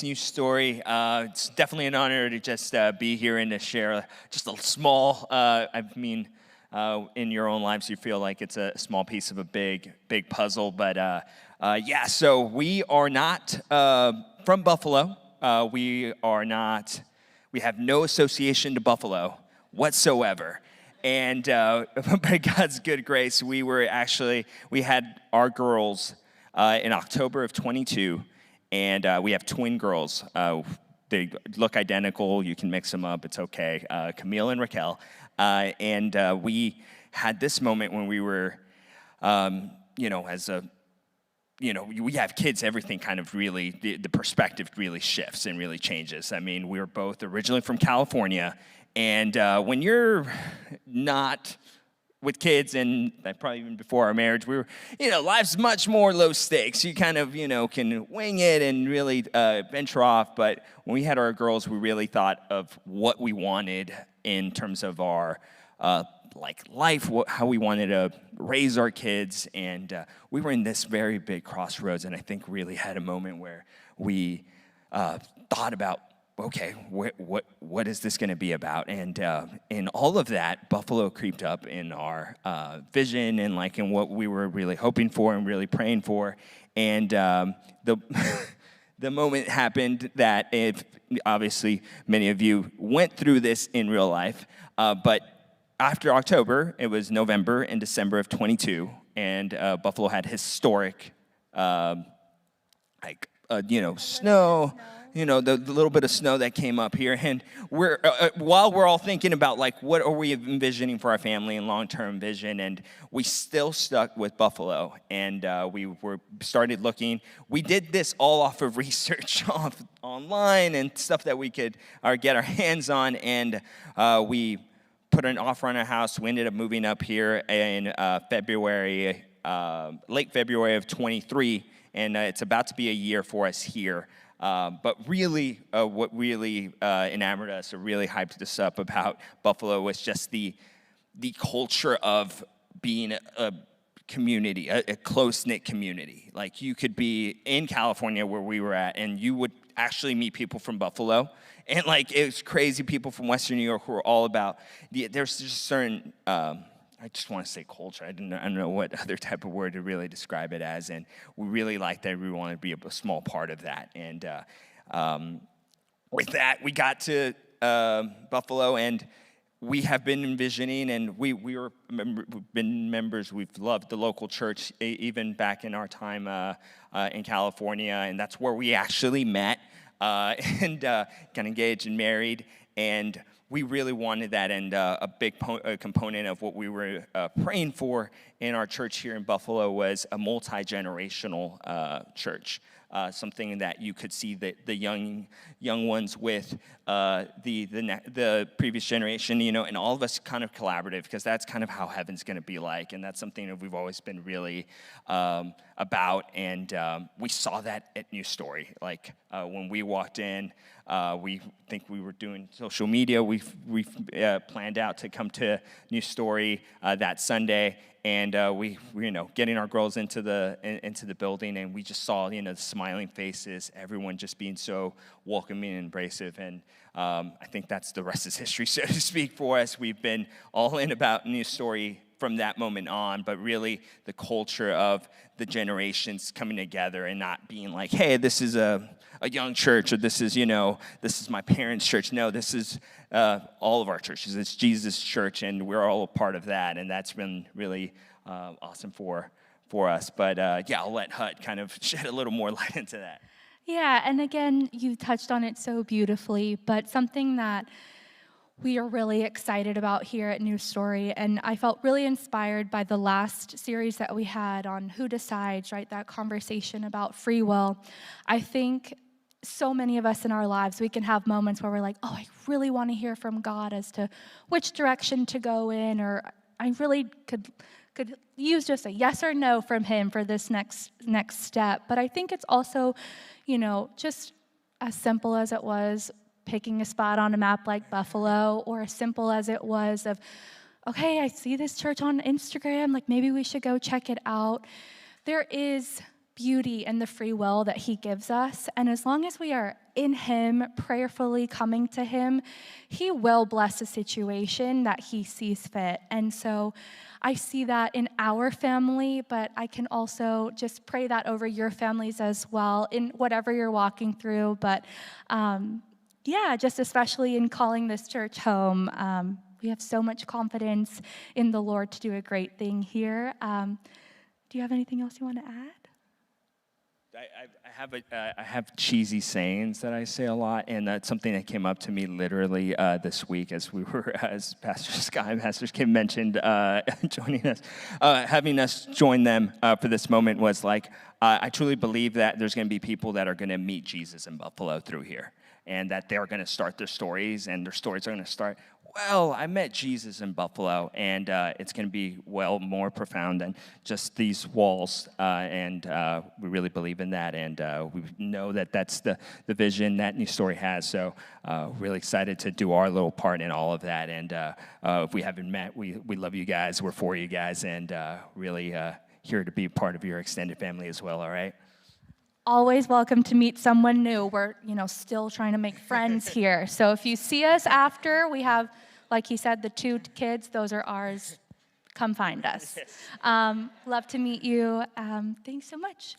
New story. It's definitely an honor to just be here and to share just a small, in your own lives, you feel like it's a small piece of a big puzzle. But yeah, so we are not from Buffalo. We have no association to Buffalo whatsoever. And by God's good grace, we had our girls in October of 22. And we have twin girls. They look identical. You can mix them up. It's okay. Camille and Raquel. And we had this moment when we were, we have kids, everything kind of really, the perspective really shifts and really changes. I mean, we were both originally from California. And when you're not with kids, and probably even before our marriage, we were, life's much more low stakes. You kind of, can wing it and really venture off. But when we had our girls, we really thought of what we wanted in terms of our life, how we wanted to raise our kids. And we were in this very big crossroads, and I think really had a moment where we thought about, okay, what is this going to be about? And in all of that, Buffalo creeped up in our vision and in what we were really hoping for and really praying for. And the the moment happened that, if obviously many of you went through this in real life, but after October, it was November and December of 22, and Buffalo had historic, snow. The little bit of snow that came up here. And while we're all thinking about, what are we envisioning for our family and long-term vision, and we still stuck with Buffalo. And we started looking. We did this all off of research online and stuff that we could get our hands on. And we put an offer on our house. We ended up moving up here in late February of 23. And it's about to be a year for us here. But really, what really enamored us or really hyped us up about Buffalo was just the culture of being a community, a close-knit community. You could be in California where we were at, and you would actually meet people from Buffalo. And it was crazy, people from Western New York who were all about, there's just certain, I just want to say culture. I don't know what other type of word to really describe it as. And we really liked that. We wanted to be a small part of that. And with that, we got to Buffalo, and we have been envisioning, and we've been members. We've loved the local church, even back in our time in California. And that's where we actually met and got engaged and married. And we really wanted that, and a big component of what we were praying for in our church here in Buffalo was a multi-generational church, something that you could see the young ones with the previous generation, and all of us kind of collaborative, because that's kind of how heaven's going to be like, and that's something that we've always been really about, and we saw that at New Story. When we walked in, we think we were doing social media. We planned out to come to New Story that Sunday, and we getting our girls into the building, and we just saw the smiling faces, everyone just being so welcoming and embracive, and I think that's the rest is history, so to speak, for us. We've been all in about New Story from that moment on, but really the culture of the generations coming together and not being like, hey, this is a young church, or this is my parents' church. No, this is all of our churches. It's Jesus' church, and we're all a part of that, and that's been really awesome for us. But yeah, I'll let Hut kind of shed a little more light into that. Yeah, and again, you touched on it so beautifully, but something that we are really excited about here at New Story, and I felt really inspired by the last series that we had on who decides, right? That conversation about free will. I think so many of us in our lives, we can have moments where we're like, oh, I really want to hear from God as to which direction to go in, or I really could use just a yes or no from him for this next step. But I think it's also, just as simple as it was picking a spot on a map like Buffalo, or as simple as it was of, okay, I see this church on Instagram, maybe we should go check it out. There is beauty in the free will that he gives us. And as long as we are in him, prayerfully coming to him, he will bless a situation that he sees fit. And so I see that in our family, but I can also just pray that over your families as well in whatever you're walking through. But yeah, just especially in calling this church home, we have so much confidence in the Lord to do a great thing here. Do you have anything else you want to add? I have cheesy sayings that I say a lot, and that's something that came up to me literally this week as Pastor Scott and Pastor Kim mentioned joining us, having us join them for this moment was like, I truly believe that there's going to be people that are going to meet Jesus in Buffalo through here, and that they're going to start their stories, and their stories are going to start, well, I met Jesus in Buffalo, and it's going to be, well, more profound than just these walls, and we really believe in that, and we know that that's the vision that New Story has, so really excited to do our little part in all of that, and if we haven't met, we love you guys, we're for you guys, and really here to be part of your extended family as well, all right? Always welcome to meet someone new. We're, still trying to make friends here. So if you see us after, we have, like he said, the 2 kids. Those are ours. Come find us. Love to meet you. Thanks so much.